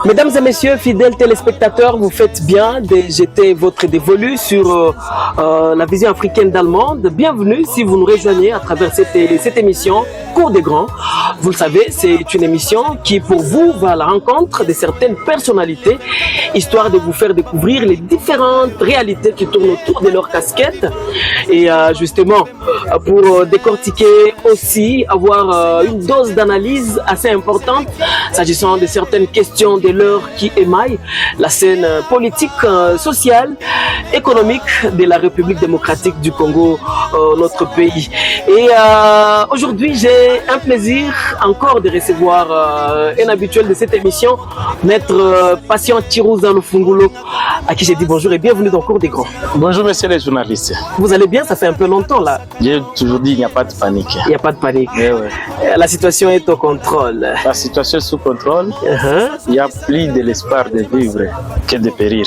Mesdames et messieurs, fidèles téléspectateurs, vous faites bien de jeter votre dévolu sur la vision africaine d'Allemande. Bienvenue si vous nous rejoignez à travers cette émission Cours des Grands. Vous le savez, c'est une émission qui pour vous va à la rencontre de certaines personnalités, histoire de vous faire découvrir les différentes réalités qui tournent autour de leur casquette. Et justement, pour décortiquer aussi, avoir une dose d'analyse assez importante, s'agissant de certaines questions de l'heure qui émaillent la scène politique, sociale, économique de la République démocratique du Congo, notre pays. Et aujourd'hui, j'ai un plaisir encore de recevoir un habituel de cette émission, Maître Patient Chirouza Lufungulo, à qui j'ai dit bonjour et bienvenue dans Cours des Grands. Bonjour messieurs les journalistes. Vous allez bien? Ça fait un peu longtemps là. J'ai toujours dit il n'y a pas de panique. Il n'y a pas de panique. Ouais, ouais. La situation est au contrôle. La situation est sous contrôle. Il y a plus de l'espoir de vivre que de périr.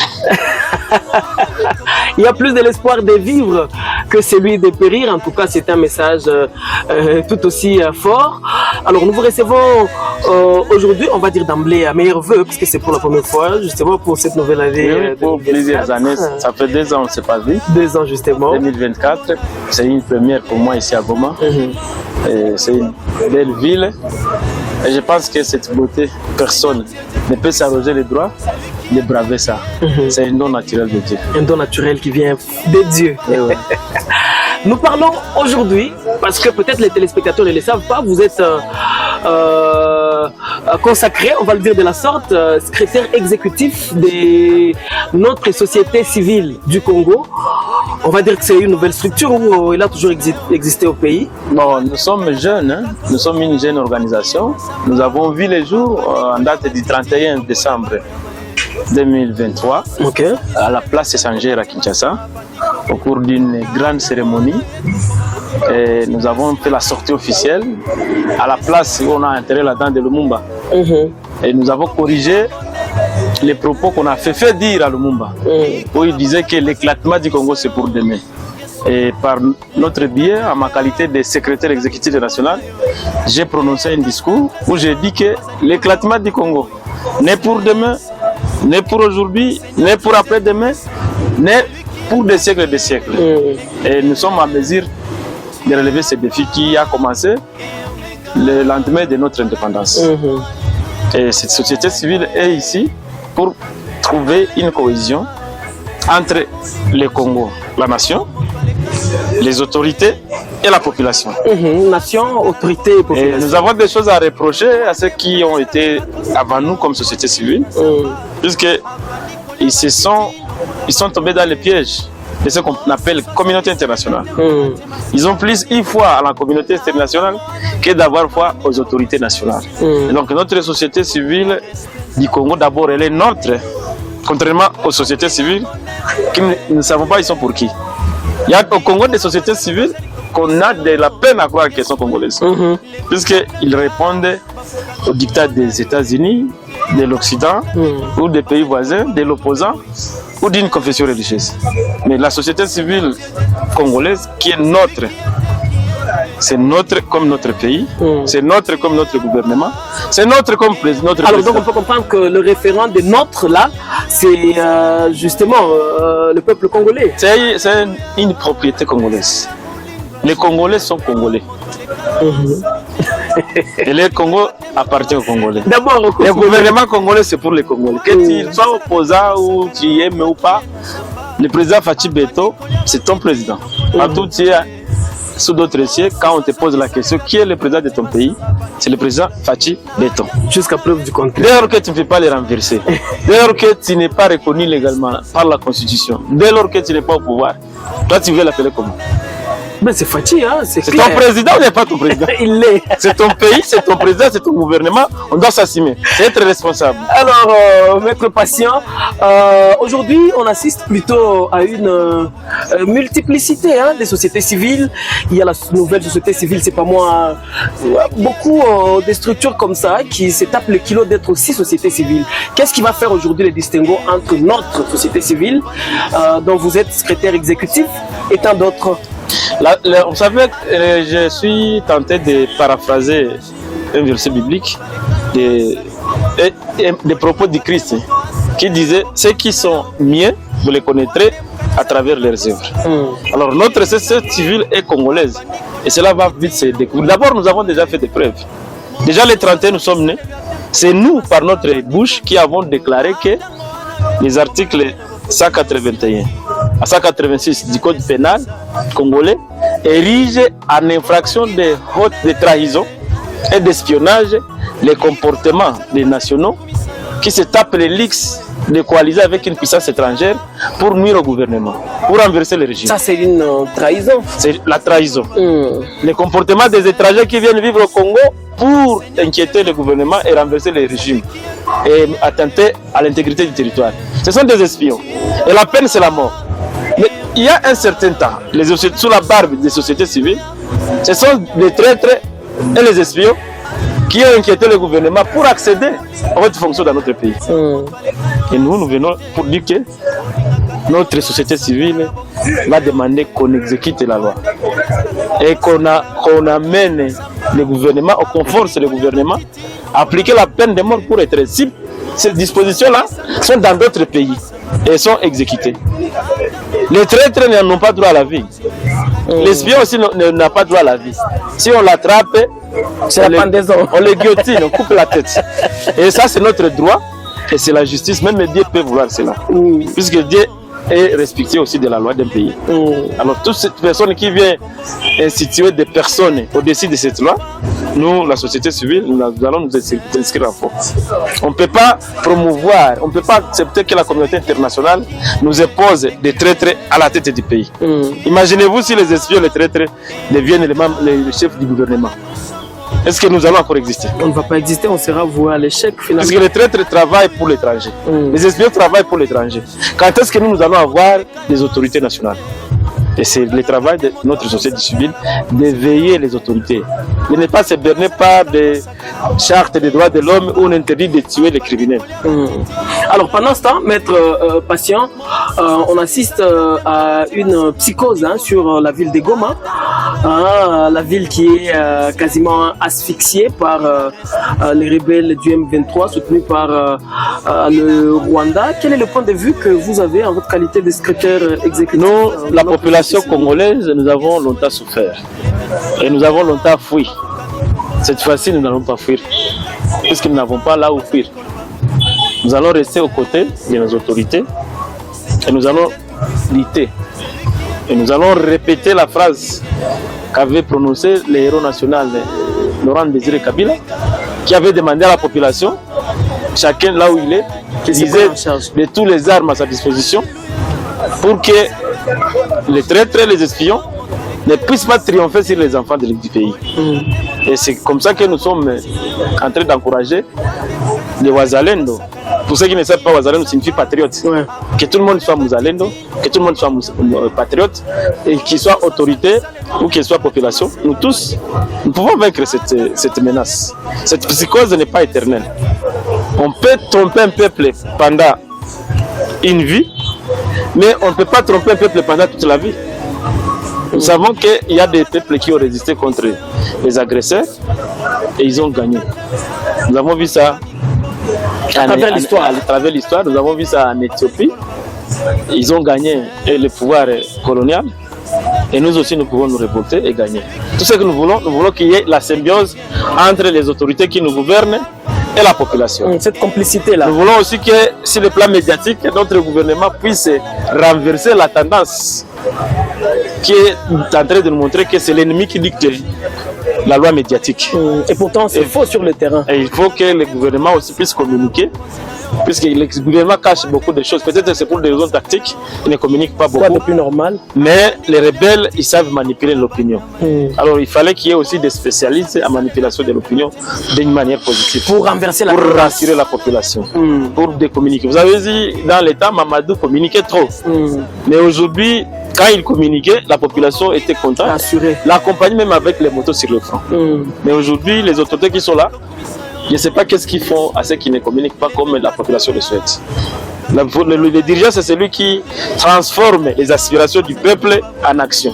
Il y a plus de l'espoir de vivre que celui de périr. En tout cas, c'est un message tout aussi fort. Alors, nous vous recevons aujourd'hui, on va dire d'emblée à meilleurs vœux, parce que c'est pour la première fois, justement, pour cette nouvelle année. Oui, pour plusieurs années. Ça fait 2 ans, on ne s'est pas vu. 2 ans, justement. 2024, c'est une première pour moi ici à Goma. C'est une belle ville. Et je pense que cette beauté, personne ne peut s'arroger le droit de braver ça. C'est un don naturel de Dieu. Un don naturel qui vient de Dieu. Ouais. Nous parlons aujourd'hui, parce que peut-être les téléspectateurs ne le savent pas, vous êtes consacré, on va le dire de la sorte, secrétaire exécutif de notre société civile du Congo. On va dire que c'est une nouvelle structure où il a toujours existé au pays. Bon, nous sommes jeunes, hein? Nous sommes une jeune organisation. Nous avons vu les jours en date du 31 décembre 2023 à la place échangère à Kinshasa au cours d'une grande cérémonie. Et nous avons fait la sortie officielle à la place où on a enterré la dent de Lumumba. Et nous avons corrigé les propos qu'on a fait dire à Lumumba, où il disait que l'éclatement du Congo c'est pour demain. Et par notre biais, à ma qualité de secrétaire exécutif national, j'ai prononcé un discours où j'ai dit que l'éclatement du Congo n'est pour demain, n'est pour aujourd'hui, n'est pour après-demain, n'est pour des siècles et des siècles. Et nous sommes en mesure de relever ce défi qui a commencé le lendemain de notre indépendance. Et cette société civile est ici pour trouver une cohésion entre le Congo, la nation, les autorités et la population. Nation, autorité et population. Et nous avons des choses à reprocher à ceux qui ont été avant nous comme société civile, puisqu'ils sont tombés dans les pièges de ce qu'on appelle communauté internationale. Ils ont plus une foi à la communauté internationale que d'avoir foi aux autorités nationales. Et donc notre société civile du Congo, d'abord, elle est neutre, contrairement aux sociétés civiles qui nous ne savons pas ils sont pour qui. Il y a au Congo des sociétés civiles qu'on a de la peine à croire qu'elles sont congolaises, puisqu'ils répondent au diktat des États-Unis, de l'Occident, ou des pays voisins, de l'opposant, ou d'une confession religieuse. Mais la société civile congolaise, qui est notre, c'est notre comme notre pays, c'est notre comme notre gouvernement, c'est notre comme notre président. Alors donc on peut comprendre que le référent de notre là, c'est justement le peuple congolais. C'est une propriété congolaise. Les Congolais sont congolais. Et le Congo appartient aux Congolais. D'abord, le gouvernement congolais, c'est pour les Congolais. Que tu sois opposant ou tu aimes ou pas, le président Fachi Beto, c'est ton président. Partout tu es sous d'autres cieux, quand on te pose la question qui est le président de ton pays, c'est le président Fachi Beto. Jusqu'à preuve du contraire. Dès lors que tu ne peux pas les renverser, dès lors que tu n'es pas reconnu légalement par la Constitution, dès lors que tu n'es pas au pouvoir, toi tu veux l'appeler comment? Mais c'est Fachi, hein, c'est ton président ou n'est pas ton président? Il l'est. C'est ton pays, c'est ton président, c'est ton gouvernement. On doit s'assumer. C'est être responsable. Alors, Maître Patient, aujourd'hui, on assiste plutôt à une multiplicité des sociétés civiles. Il y a la nouvelle société civile, c'est pas moi. Beaucoup des structures comme ça qui se tapent le kilo d'être aussi société civile. Qu'est-ce qui va faire aujourd'hui le distinguo entre notre société civile, dont vous êtes secrétaire exécutif, et tant d'autres? Vous savez, je suis tenté de paraphraser un verset biblique des propos du Christ qui disait: ceux qui sont miens, vous les connaîtrez à travers leurs œuvres. Alors notre société civile est congolaise et cela va vite se découvrir. D'abord, nous avons déjà fait des preuves. Déjà les 31, nous sommes nés. C'est nous, par notre bouche, qui avons déclaré que les articles 181 à 186 du Code pénal congolais érige en infraction de trahison et d'espionnage les comportements des nationaux qui se tapent les leaks de coaliser avec une puissance étrangère pour nuire au gouvernement, pour renverser le régime. Ça, c'est une trahison. C'est la trahison. Les comportements des étrangers qui viennent vivre au Congo pour inquiéter le gouvernement et renverser le régime et attenter à l'intégrité du territoire. Ce sont des espions. Et la peine, c'est la mort. Mais il y a un certain temps, sous la barbe des sociétés civiles, ce sont les traîtres et les espions qui ont inquiété le gouvernement pour accéder à votre fonction dans notre pays. Et nous venons pour dire que notre société civile va demander qu'on exécute la loi et qu'on amène le gouvernement, qu'on force le gouvernement à appliquer la peine de mort pour être cible. Ces dispositions-là sont dans d'autres pays et sont exécutées. Les traîtres n'ont pas droit à la vie. L'espion aussi n'a pas droit à la vie. Si on l'attrape, on le guillotine, on coupe la tête. Et ça, c'est notre droit et c'est la justice. Même Dieu peut vouloir cela. Puisque Dieu est respecté aussi de la loi d'un pays. Alors, toute cette personne qui vient instituer des personnes au-dessus de cette loi, nous, la société civile, nous allons nous inscrire en force. On ne peut pas promouvoir, on ne peut pas accepter que la communauté internationale nous impose des traîtres à la tête du pays. Imaginez-vous si les espions, les traîtres deviennent les chefs du gouvernement. Est-ce que nous allons encore exister? On ne va pas exister, on sera voué à l'échec finalement. Parce que les traîtres travaillent pour l'étranger. Les espions travaillent pour l'étranger. Quand est-ce que nous allons avoir des autorités nationales? Et c'est le travail de notre société civile de veiller les autorités, de ne pas se berner par des chartes des droits de l'homme où on interdit de tuer les criminels. Alors pendant ce temps, Maître Patient, on assiste à une psychose sur la ville de Goma, la ville qui est quasiment asphyxiée par les rebelles du M23 soutenus par le Rwanda. Quel est le point de vue que vous avez en votre qualité de secrétaire exécutif? Nous, la population congolaise, nous avons longtemps souffert et nous avons longtemps fui. Cette fois-ci, nous n'allons pas fuir, puisque nous n'avons pas là où fuir. Nous allons rester aux côtés de nos autorités et nous allons lutter. Et nous allons répéter la phrase qu'avait prononcée le héros national Laurent Désiré Kabila, qui avait demandé à la population, chacun là où il est, qui disait de toutes les armes à sa disposition pour que les traîtres et les espions ne puissent pas triompher sur les enfants du pays. Et c'est comme ça que nous sommes en train d'encourager les Wazalendo. Pour ceux qui ne savent pas, Wazalendo signifie patriote. Que tout le monde soit Mouzalendo, que tout le monde soit patriote, et qu'il soit autorité ou qu'il soit population. Nous tous, nous pouvons vaincre cette menace. Cette psychose n'est pas éternelle. On peut tromper un peuple pendant une vie, mais on ne peut pas tromper un peuple pendant toute la vie. Nous savons qu'il y a des peuples qui ont résisté contre les agresseurs et ils ont gagné. Nous avons vu ça à travers l'histoire. Nous avons vu ça en Éthiopie. Ils ont gagné le pouvoir colonial et nous aussi nous pouvons nous révolter et gagner. Tout ce que nous voulons qu'il y ait la symbiose entre les autorités qui nous gouvernent et la population. Cette complicité-là. Nous voulons aussi que, sur le plan médiatique, notre gouvernement puisse renverser la tendance qui est en train de nous montrer que c'est l'ennemi qui dicte la loi médiatique. Et pourtant, c'est faux sur le terrain. Et il faut que le gouvernement aussi puisse communiquer, puisque le gouvernement cache beaucoup de choses. Peut-être que c'est pour des raisons tactiques, il ne communique pas beaucoup. Quoi de plus normal? Mais les rebelles, ils savent manipuler l'opinion. Alors il fallait qu'il y ait aussi des spécialistes en manipulation de l'opinion d'une manière positive. Pour renverser la Pour rassurer la population, pour décommuniquer. Vous avez dit, dans l'État, Mamadou communiquait trop. Mais aujourd'hui, quand il communiquait, la population était contente. Assurée. L'accompagne même avec les motos sur le front. Mais aujourd'hui, les autorités qui sont là, je ne sais pas qu'est-ce qu'ils font à ceux qui ne communiquent pas comme la population le souhaite. Le dirigeant, c'est celui qui transforme les aspirations du peuple en action.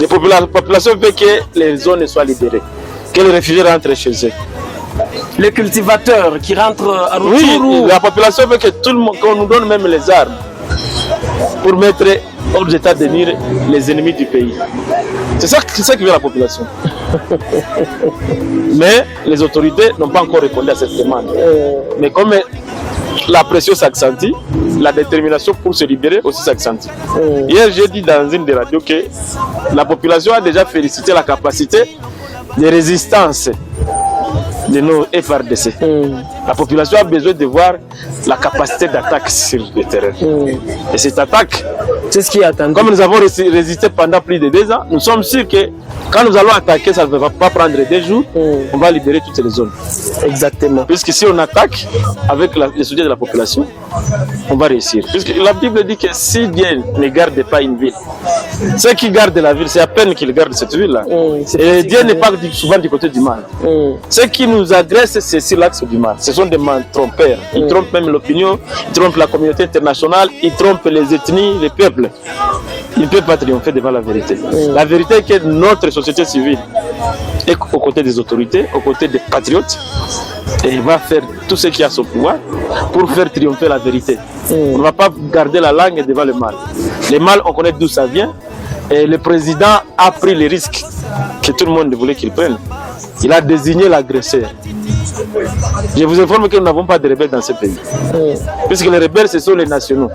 La population veut que les zones soient libérées, que les réfugiés rentrent chez eux. Les cultivateurs qui rentrent à retour. Oui, la population veut que tout le monde, qu'on nous donne même les armes pour mettre hors d'état de nuire les ennemis du pays. C'est ça que veut la population. Mais les autorités n'ont pas encore répondu à cette demande. Mais comme la pression s'accentue, la détermination pour se libérer aussi s'accentue. Hier, j'ai dit dans une des radios que la population a déjà félicité la capacité de résistance de nos FRDC. La population a besoin de voir la capacité d'attaque sur le terrain. Et cette attaque, c'est ce qui est attendu. Comme nous avons résisté pendant plus de 2 ans, nous sommes sûrs que quand nous allons attaquer, ça ne va pas prendre 2 jours, on va libérer toutes les zones. Exactement. Puisque si on attaque avec le soutien de la population, on va réussir. Puisque la Bible dit que si Dieu ne garde pas une ville, ceux qui gardent la ville, c'est à peine qu'ils gardent cette ville-là. Et Dieu n'est pas souvent du côté du mal. Ceux qui nous agressent, c'est sur l'axe du mal. Ce sont des trompeurs. Ils trompent même l'opinion, ils trompent la communauté internationale, ils trompent les ethnies, les peuples. Ils ne peuvent pas triompher devant la vérité. La vérité est que notre société civile est aux côtés des autorités, aux côtés des patriotes, et il va faire tout ce qui a son pouvoir pour faire triompher la vérité. On ne va pas garder la langue devant le mal. Le mal, on connaît d'où ça vient, et le président a pris les risques que tout le monde voulait qu'il prenne. Il a désigné l'agresseur. Je vous informe que nous n'avons pas de rebelles dans ce pays. Puisque les rebelles, ce sont les nationaux.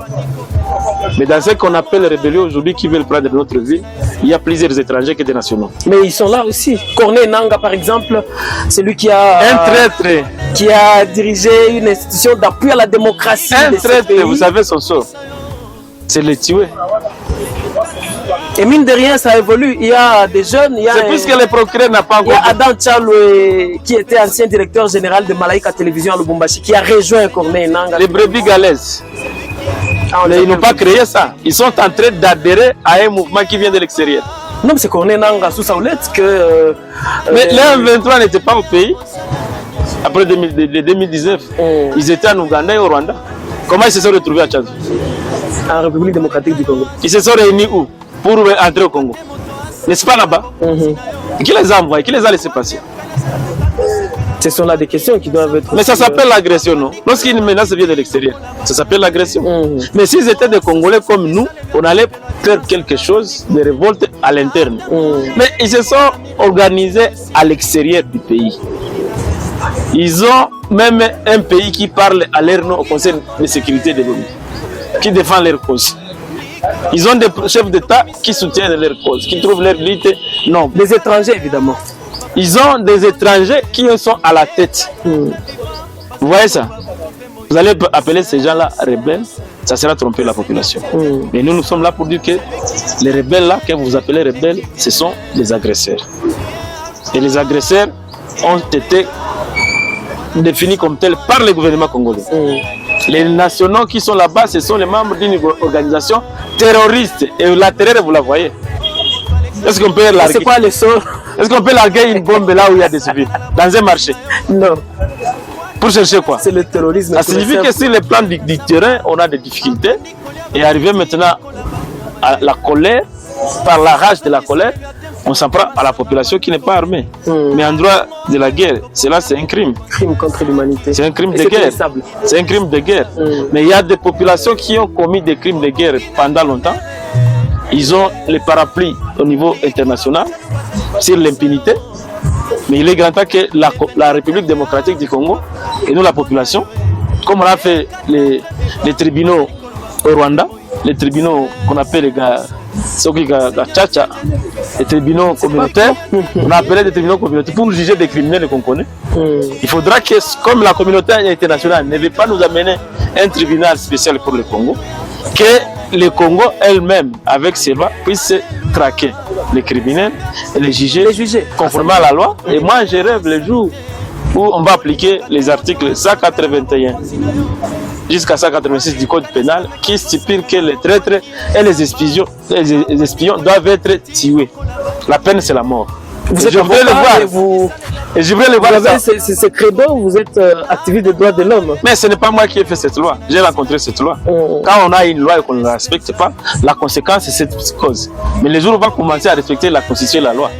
Mais dans ce qu'on appelle les rébellions aujourd'hui qui veulent prendre notre ville, il y a plusieurs étrangers que des nationaux. Mais ils sont là aussi. Corneille Nangaa, par exemple, c'est lui qui a... Un traître. Qui a dirigé une institution d'appui à la démocratie. Un traître, vous savez son sort. C'est le tuer. Et mine de rien, ça évolue. Il y a des jeunes. C'est puisque le procureur n'a pas encore. Il y a Adam Tchalo, qui était ancien directeur général de Malaika Télévision à Lubumbashi, qui a rejoint Corneille Nangaa. Les brebis galaises. Ils n'ont pas créé ça. Ils sont en train d'adhérer à un mouvement qui vient de l'extérieur. Non, mais c'est Corneille Nangaa sous Saoulette que. Mais les M23 n'étaient pas au pays. Après 2019, ils étaient en Ouganda et au Rwanda. Comment ils se sont retrouvés à Tchad? En République démocratique du Congo. Ils se sont réunis où? Pour entrer au Congo. N'est-ce pas là-bas? Qui les a envoyés? Qui les a laissés passer? Ce sont là des questions qui doivent être... Mais ça s'appelle l'agression, non? Lorsqu'une menace vient de l'extérieur, ça s'appelle l'agression. Mais s'ils étaient des Congolais comme nous, on allait faire quelque chose de révolte à l'interne. Mais ils se sont organisés à l'extérieur du pays. Ils ont même un pays qui parle à leur nom au Conseil de sécurité de l'ONU, qui défend leur cause. Ils ont des chefs d'État qui soutiennent leur cause, qui trouvent leur lutte noble. Des étrangers, évidemment. Ils ont des étrangers qui sont à la tête. Vous voyez ça? Vous allez appeler ces gens-là rebelles, ça sera tromper la population. Mais nous sommes là pour dire que les rebelles-là, que vous appelez rebelles, ce sont des agresseurs. Et les agresseurs ont été définis comme tels par le gouvernement congolais. Les nationaux qui sont là-bas, ce sont les membres d'une organisation terroriste. Et la terreur, vous la voyez. Est-ce qu'on peut larguer? C'est quoi le sort? Est-ce qu'on peut larguer une bombe là où il y a des civils? Dans un marché? Non. Pour chercher quoi? C'est le terrorisme. Ça signifie que sur le plan du terrain, on a des difficultés. Et arrivé maintenant à la colère, par la rage de la colère, on s'en prend à la population qui n'est pas armée. Mais en droit de la guerre, cela c'est un crime. Crime contre l'humanité. C'est un crime de guerre. C'est un crime de guerre. Mais il y a des populations qui ont commis des crimes de guerre pendant longtemps. Ils ont le parapluie au niveau international sur l'impunité. Mais il est grand temps que la République démocratique du Congo et nous, la population, comme on a fait les tribunaux au Rwanda, les tribunaux qu'on appelle les Gachacha, des tribunaux communautaires. On a appelé des tribunaux communautaires pour juger des criminels qu'on connaît. Il faudra que, comme la communauté internationale ne veut pas nous amener un tribunal spécial pour le Congo, que le Congo elle-même, avec ses lois, puisse traquer les criminels et les juger conformément à la loi. Et moi, je rêve le jour où on va appliquer les articles 181 jusqu'à 186 du Code pénal qui stipule que les traîtres et les espions doivent être tués. La peine, c'est la mort. Vous êtes avocat et je voudrais le voir. Vous avez ce credo, vous êtes activiste des droits de l'homme. Mais ce n'est pas moi qui ai fait cette loi. J'ai rencontré cette loi. Quand on a une loi et qu'on ne la respecte pas, la conséquence, c'est cette cause. Mais les jours où on va commencer à respecter la Constitution et la loi,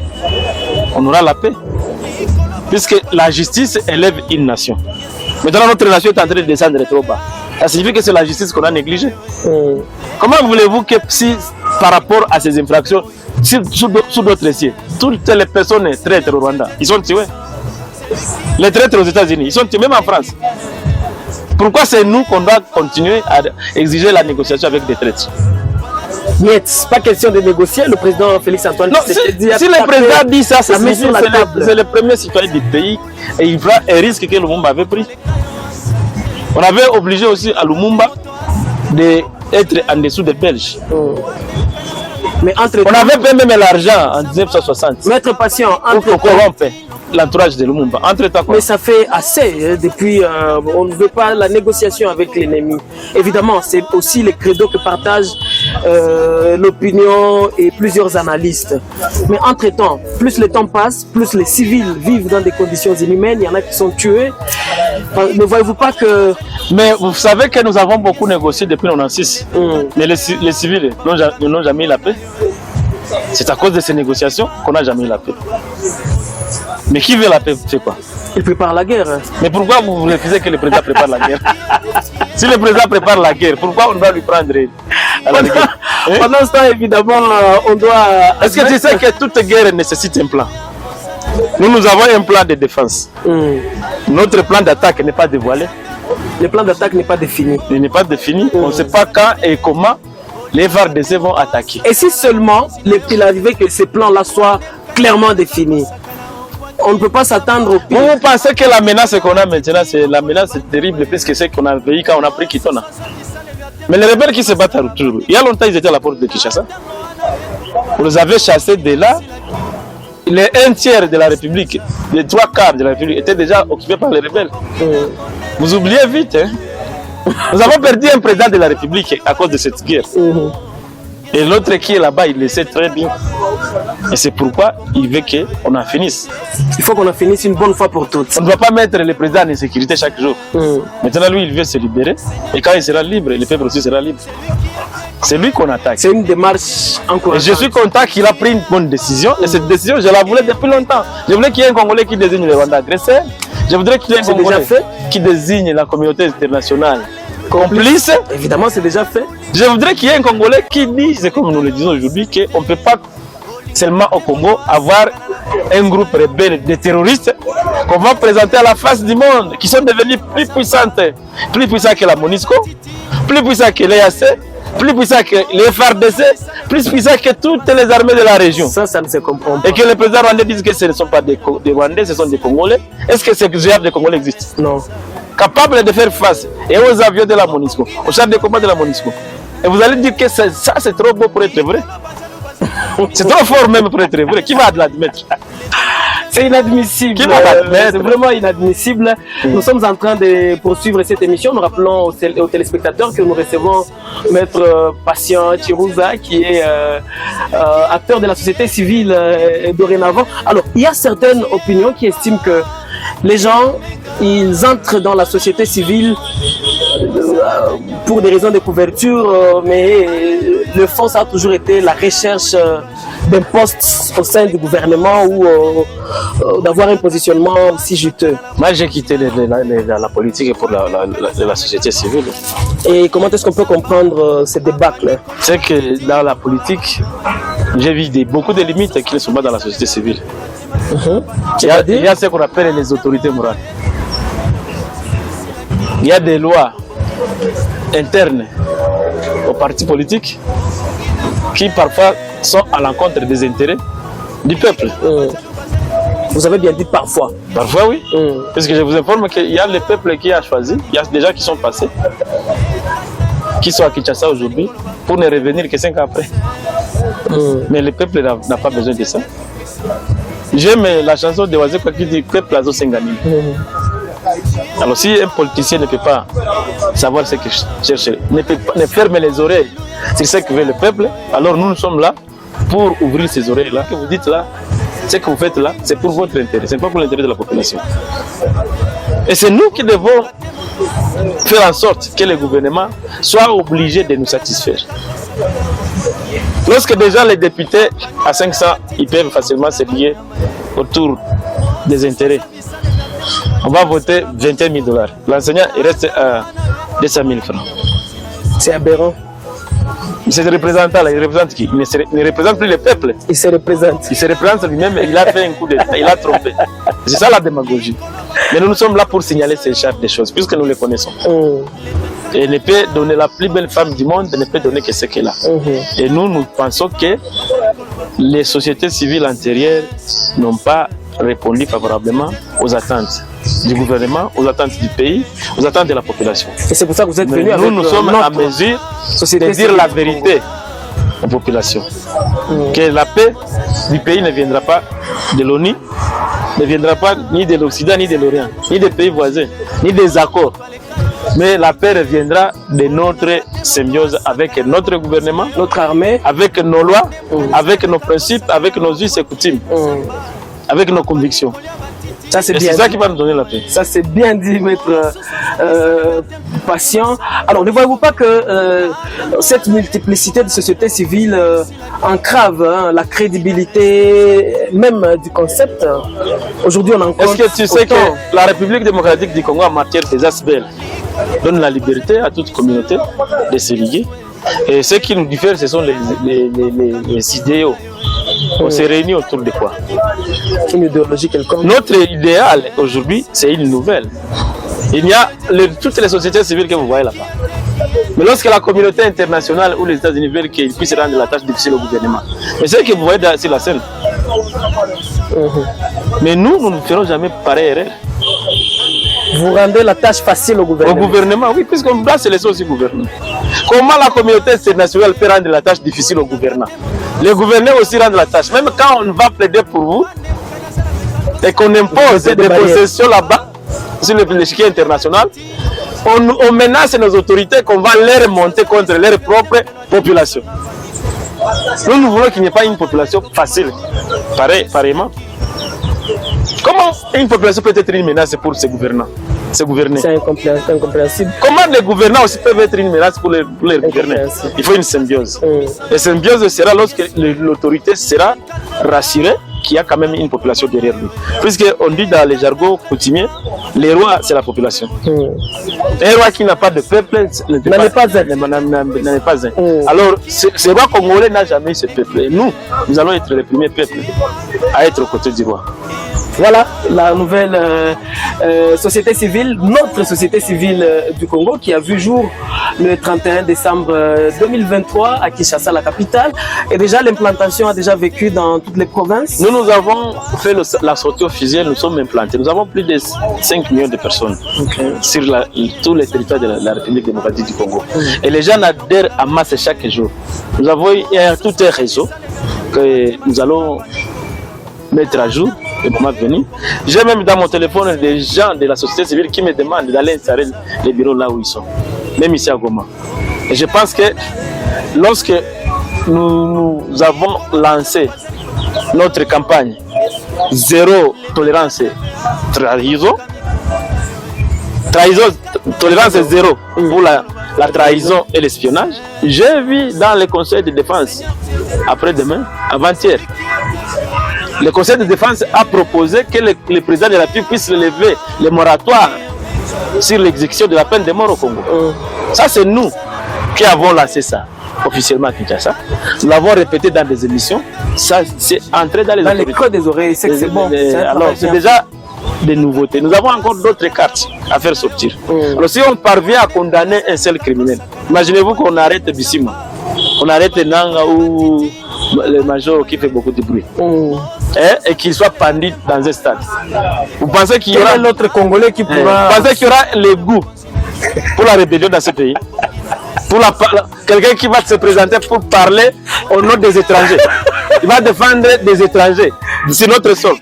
on aura la paix. Puisque la justice élève une nation. Maintenant, notre nation est en train de descendre trop bas. Ça signifie que c'est la justice qu'on a négligée. Comment voulez-vous que si, par rapport à ces infractions, sous d'autres cieux, toutes les personnes traîtres au Rwanda, ils sont tués. Les traîtres aux États-Unis, ils sont tués, même en France. Pourquoi c'est nous qu'on doit continuer à exiger la négociation avec des traîtres? Niet, pas question de négocier. Le président Félix Antoine Tshisekedi si le président dit ça, c'est le premier citoyen du pays et il fera un risque que Lumumba avait pris. On avait obligé aussi à Lumumba d'être en dessous des Belges. Mais on avait fait même l'argent en 1960. Maître Patient, pour corrompre l'entourage de Lumumba. Mais ça fait assez depuis, on ne veut pas la négociation avec l'ennemi. Évidemment, c'est aussi le credo que partagent l'opinion et plusieurs analystes. Mais entre-temps, plus le temps passe, plus les civils vivent dans des conditions inhumaines, il y en a qui sont tués. Ne voyez-vous pas que... Mais vous savez que nous avons beaucoup négocié depuis 1996. Mais les civils n'ont jamais eu la paix. C'est à cause de ces négociations qu'on n'a jamais eu la paix. Mais qui veut la paix, fait quoi? Il prépare la guerre. Mais pourquoi vous refusez que le président prépare la guerre? Si le président prépare la guerre, pourquoi on doit lui prendre à la guerre? Pendant ce temps, évidemment, on doit... Est-ce que tu sais que toute guerre nécessite un plan? Nous avons un plan de défense. Notre plan d'attaque n'est pas dévoilé. Le plan d'attaque n'est pas défini. Il n'est pas défini. On ne sait pas quand et comment les FARDC vont attaquer. Et si seulement il arrivait que ces plans-là soient clairement définis, on ne peut pas s'attendre au pire. Vous pensez que la menace qu'on a maintenant, c'est la menace terrible puisque c'est qu'on a vécu quand on a pris Kitona. Mais les rebelles qui se battent toujours, il y a longtemps ils étaient à la porte de Kinshasa. Vous les avez chassés de là. Les 1/3 de la République, les 3/4 de la République étaient déjà occupés par les rebelles. Vous oubliez vite, hein? Nous avons perdu un président de la République à cause de cette guerre. Et l'autre qui est là-bas, il le sait très bien. Et c'est pourquoi il veut qu'on en finisse. Il faut qu'on en finisse une bonne fois pour toutes. On ne doit pas mettre le président en insécurité chaque jour. Maintenant, lui, il veut se libérer. Et quand il sera libre, le peuple aussi sera libre. C'est lui qu'on attaque. C'est une démarche encourageante. Et je suis content qu'il a pris une bonne décision. Et cette décision, je la voulais depuis longtemps. Je voulais qu'il y ait un Congolais qui désigne le Rwanda agresseur. Je voudrais qu'il y ait un Congolais qui désigne la communauté internationale complice. Évidemment, c'est déjà fait. Je voudrais qu'il y ait un Congolais qui dise, comme nous le disons aujourd'hui, qu'on ne peut pas seulement au Congo avoir un groupe rebelle de terroristes qu'on va présenter à la face du monde, qui sont devenus plus puissants que la MONUSCO, plus puissants que l'EAC, plus puissants que les FARDC, plus puissants que toutes les armées de la région. Ça ne se comprend pas. Et que le président rwandais dise que ce ne sont pas des Rwandais, ce sont des Congolais. Est-ce que ce genre de Congolais existe? Non. Capable de faire face et aux avions de la MONUSCO, aux chars de combat de la MONUSCO. Et vous allez dire que ça c'est trop beau pour être vrai. C'est trop fort même pour être vrai. Qui va l'admettre? C'est inadmissible. C'est vraiment inadmissible. Nous sommes en train de poursuivre cette émission. Nous rappelons aux téléspectateurs que nous recevons Maître Patient Chirouza, qui est acteur de la société civile dorénavant. Alors, il y a certaines opinions qui estiment que les gens, ils entrent dans la société civile pour des raisons de couverture, mais le fond, ça a toujours été la recherche d'un poste au sein du gouvernement ou d'avoir un positionnement si juteux. Moi, j'ai quitté la politique pour la société civile. Et comment est-ce qu'on peut comprendre ce débâcle? C'est que dans la politique, j'ai vu beaucoup de limites qui ne sont pas dans la société civile. Il y a ce qu'on appelle les autorités morales. Il y a des lois internes aux partis politiques qui parfois sont à l'encontre des intérêts Du peuple. Vous avez bien dit parfois. Parfois, oui. Parce que je vous informe qu'il y a le peuple qui a choisi, il y a des gens qui sont passés, qui sont à Kinshasa aujourd'hui, pour ne revenir que 5 ans après. Mais le peuple n'a pas besoin de ça. J'aime la chanson de Wazekwa qui dit peuple azo sengani. Alors si un politicien ne peut pas savoir ce qu'il cherche, ne ferme les oreilles sur ce que veut le peuple, alors nous sommes là pour ouvrir ces oreilles-là. Ce que vous dites là, ce que vous faites là, c'est pour votre intérêt, ce n'est pas pour l'intérêt de la population. Et c'est nous qui devons faire en sorte que le gouvernement soit obligé de nous satisfaire. Lorsque déjà les députés à 500, ils peuvent facilement se lier autour des intérêts. On va voter 21 000 $. L'enseignant, il reste à 200 000 francs. C'est aberrant. Ce représentant là, il représente qui? Il ne représente plus le peuple. Il se représente. Il se représente lui-même, il a fait un coup d'État, il a trompé. C'est ça la démagogie. Mais nous sommes là pour signaler ces chartes des choses, puisque nous les connaissons. Et ne peut donner la plus belle femme du monde, ne peut donner que ce qu'elle a. Et nous pensons que les sociétés civiles antérieures n'ont pas répondu favorablement aux attentes du gouvernement, aux attentes du pays, aux attentes de la population. Et c'est pour ça que vous êtes venu avec nous sommes à mesure de dire la vérité aux populations. Que la paix du pays ne viendra pas de l'ONU, ne viendra pas ni de l'Occident, ni de l'Orient, ni des pays voisins, ni des accords. Mais la paix reviendra de notre symbiose avec notre gouvernement, notre armée, avec nos lois, avec nos principes, avec nos us et coutumes, avec nos convictions. Ça, c'est ça qui va nous donner la paix. Ça, c'est bien dit, maître Patient. Alors, ne voyez-vous pas que cette multiplicité de sociétés civiles entrave la crédibilité même du concept? Aujourd'hui, on en compte. Est-ce que tu sais que la République démocratique du Congo, en matière des ASBEL, donne la liberté à toute communauté de se lier? Et ce qui nous diffère, ce sont les idéaux. On se réunit autour de quoi? Une idéologie quelconque. Notre idéal aujourd'hui, c'est une nouvelle. Il y a toutes les sociétés civiles que vous voyez là-bas. Mais lorsque la communauté internationale ou les États-Unis veulent qu'ils puissent rendre la tâche difficile au gouvernement, mais c'est ce que vous voyez sur la scène. Mais nous ne ferons jamais pareille erreur. Vous rendez la tâche facile au gouvernement. Au gouvernement, oui, puisqu'on doit se laisser aussi gouverner. Comment la communauté internationale peut rendre la tâche difficile au gouvernant? Les gouverneurs aussi rendent la tâche. Même quand on va plaider pour vous et qu'on impose des possessions là-bas, sur l'échiquier international, on menace nos autorités qu'on va les remonter contre leur propre population. Nous voulons qu'il n'y ait pas une population facile, pareillement. Comment une population peut être une menace pour ses gouvernants, ses gouvernés? C'est incompréhensible. Comment les gouvernants aussi peuvent être une menace pour les gouvernés? Il faut une symbiose. La symbiose sera lorsque l'autorité sera rassurée qu'il y a quand même une population derrière lui. Puisqu'on dit dans les jargons coutumiers, les rois, c'est la population. Un roi qui n'a pas de peuple n'en est pas un. Alors, ce roi congolais n'a jamais eu ce peuple. Et nous allons être les premiers peuples à être aux côtés du roi. Voilà la nouvelle société civile, notre société civile du Congo qui a vu jour le 31 décembre 2023 à Kinshasa, la capitale. Et déjà l'implantation a déjà vécu dans toutes les provinces. Nous avons fait la sortie officielle, nous sommes implantés. Nous avons plus de 5 millions de personnes sur tous les territoires de la République démocratique du Congo. Et les gens adhèrent à masse chaque jour. Nous avons tout un réseau que nous allons mettre à jour le moment venu. J'ai même dans mon téléphone des gens de la société civile qui me demandent d'aller installer les bureaux là où ils sont, même ici à Goma. Et je pense que lorsque nous avons lancé notre campagne zéro tolérance tolérance zéro pour la trahison et l'espionnage, j'ai vu dans le conseil de défense après-demain, avant-hier, le Conseil de défense a proposé que le président de la République puisse lever le moratoire sur l'exécution de la peine de mort au Congo. Ça, c'est nous qui avons lancé ça officiellement à Kinshasa. Nous l'avons répété dans des émissions. Ça, c'est entré dans les creux des oreilles. C'est bon. Alors, c'est déjà des nouveautés. Nous avons encore d'autres cartes à faire sortir. Alors, si on parvient à condamner un seul criminel, imaginez-vous qu'on arrête Bissima, on arrête Nanga ou le major qui fait beaucoup de bruit. et qu'il soit pendu dans un stade. Vous pensez qu'il y aura l'autre Congolais qui pourra... Vous pensez qu'il y aura le goût pour la rébellion dans ce pays? Quelqu'un qui va se présenter pour parler au nom des étrangers. Il va défendre des étrangers sur notre sol.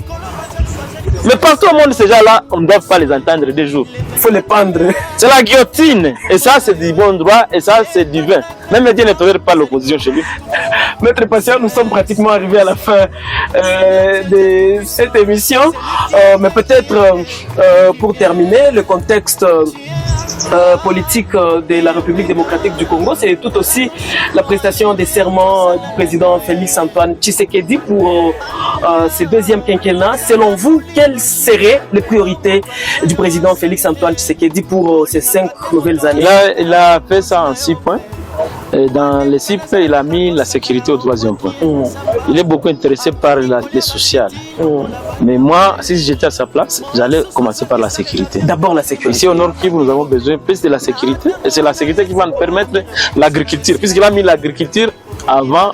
Mais partout au monde, ces gens-là, on ne doit pas les entendre des jours. Il faut les pendre. C'est la guillotine. Et ça, c'est du bon droit. Et ça, c'est divin. Même Dieu ne tolère pas l'opposition chez lui. Maître Patient, nous sommes pratiquement arrivés à la fin de cette émission. Mais peut-être pour terminer, le contexte politique de la République démocratique du Congo, c'est tout aussi la prestation des serments du président Félix-Antoine Tshisekedi pour ce deuxième quinquennat. Selon vous, quelles seraient les priorités du président Félix-Antoine Tshisekedi pour ces 5 nouvelles années? Il a fait ça en 6 points. Et dans les 6 points, il a mis la sécurité au 3e point. Il est beaucoup intéressé par les social. Mais moi, si j'étais à sa place, j'allais commencer par la sécurité. D'abord la sécurité. Ici au Nord Kivu, nous avons besoin plus de la sécurité. Et c'est la sécurité qui va nous permettre l'agriculture. Puisqu'il a mis l'agriculture avant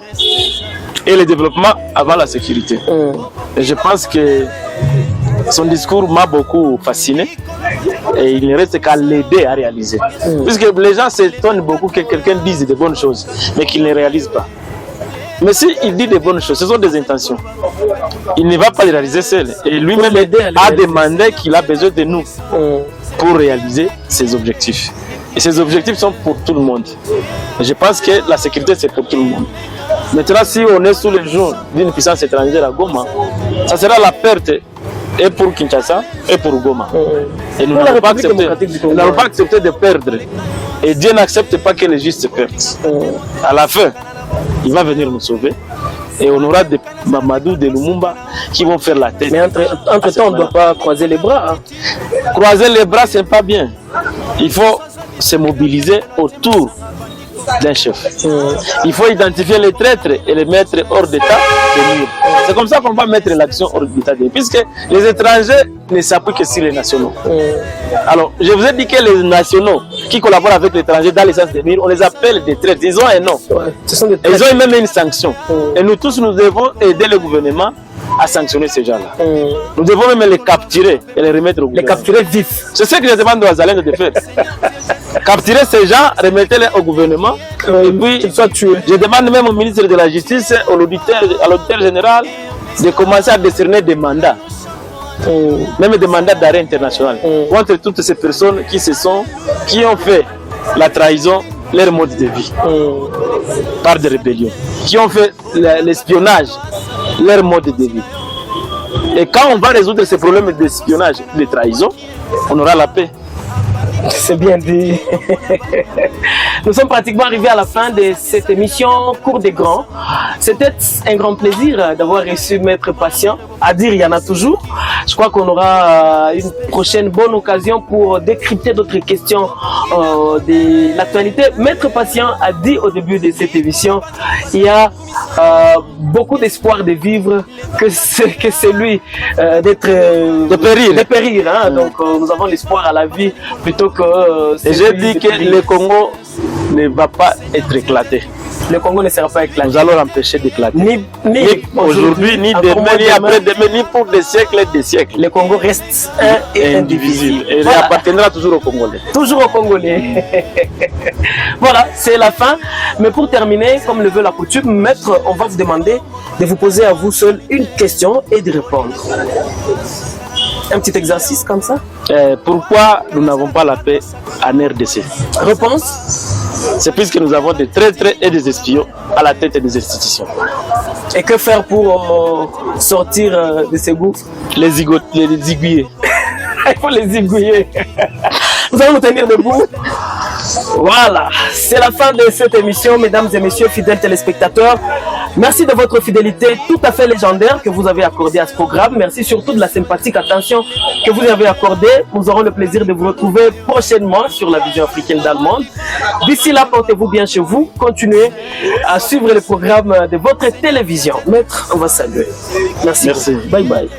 et le développement avant la sécurité. Et je pense que son discours m'a beaucoup fasciné. Et il ne reste qu'à l'aider à réaliser. Puisque les gens s'étonnent beaucoup que quelqu'un dise de bonnes choses, mais qu'il ne réalise pas. Mais s'il dit de bonnes choses, ce sont des intentions. Il ne va pas les réaliser seul. Et lui-même a demandé qu'il a besoin de nous pour réaliser ses objectifs. Et ces objectifs sont pour tout le monde. Et je pense que la sécurité, c'est pour tout le monde. Maintenant, si on est sous le joug d'une puissance étrangère à Goma, ça sera la perte et pour Kinshasa et pour Goma. Et nous n'allons pas accepter de perdre. Et Dieu n'accepte pas que les justes perdent. À la fin, il va venir nous sauver. Et on aura des Mamadou, des Lumumba qui vont faire la tête. Mais entre-temps, on ne doit pas croiser les bras. Hein. Croiser les bras, ce n'est pas bien. Il faut se mobiliser autour d'un chef. Il faut identifier les traîtres et les mettre hors d'état de nuire. C'est comme ça qu'on va mettre l'action hors d'état de nuire, puisque les étrangers ne s'appuient que sur les nationaux. Alors, je vous ai dit que les nationaux qui collaborent avec l'étranger dans les sens de nuire, on les appelle des traîtres. Ils ont un nom. Ils ont même une sanction. Et nous tous, nous devons aider le gouvernement à sanctionner ces gens-là. Nous devons même les capturer et les remettre au gouvernement. Les capturer vifs. C'est ce que je demande aux Azalènes de faire. Capturer ces gens, remettez-les au gouvernement et puis qu'ils soient tués. Je demande même au ministre de la Justice, à l'auditeur général, de commencer à décerner des mandats, même des mandats d'arrêt international, contre toutes ces personnes qui ont fait la trahison, leur mode de vie, par des rébellions, qui ont fait l'espionnage, leur mode de vie. Et quand on va résoudre ces problèmes d'espionnage, de trahison, on aura la paix. C'est bien dit. Nous sommes pratiquement arrivés à la fin de cette émission Cours des Grands. C'était un grand plaisir d'avoir reçu Maître Patient. À dire, il y en a toujours. Je crois qu'on aura une prochaine bonne occasion pour décrypter d'autres questions de l'actualité. Maître Patient a dit au début de cette émission, il y a beaucoup d'espoir de vivre que celui de périr. Hein? Donc nous avons l'espoir à la vie plutôt que... Et j'ai dit que le Congo ne va pas être éclaté. Le Congo ne sera pas éclaté. Nous allons l'empêcher d'éclater. Ni aujourd'hui, ni demain, ni après-demain, ni pour des siècles et des siècles. Le Congo reste un et indivisible. Et il appartiendra toujours aux Congolais. Toujours aux Congolais. Voilà, c'est la fin. Mais pour terminer, comme le veut la coutume, Maître, on va vous demander de vous poser à vous seul une question et de répondre. Un petit exercice comme ça. Pourquoi nous n'avons pas la paix en RDC? Réponse? C'est puisque nous avons des traîtres et des espions à la tête des institutions. Et que faire pour sortir de ces gouffres? Les aiguiller. Il faut les aiguiller. Nous allons nous tenir debout. Voilà, c'est la fin de cette émission, mesdames et messieurs, fidèles téléspectateurs. Merci de votre fidélité tout à fait légendaire que vous avez accordée à ce programme. Merci surtout de la sympathique attention que vous avez accordée. Nous aurons le plaisir de vous retrouver prochainement sur la vision africaine dans le monde. D'ici là, portez-vous bien chez vous. Continuez à suivre le programme de votre télévision. Maître, on va saluer. Merci. Merci. Bye bye.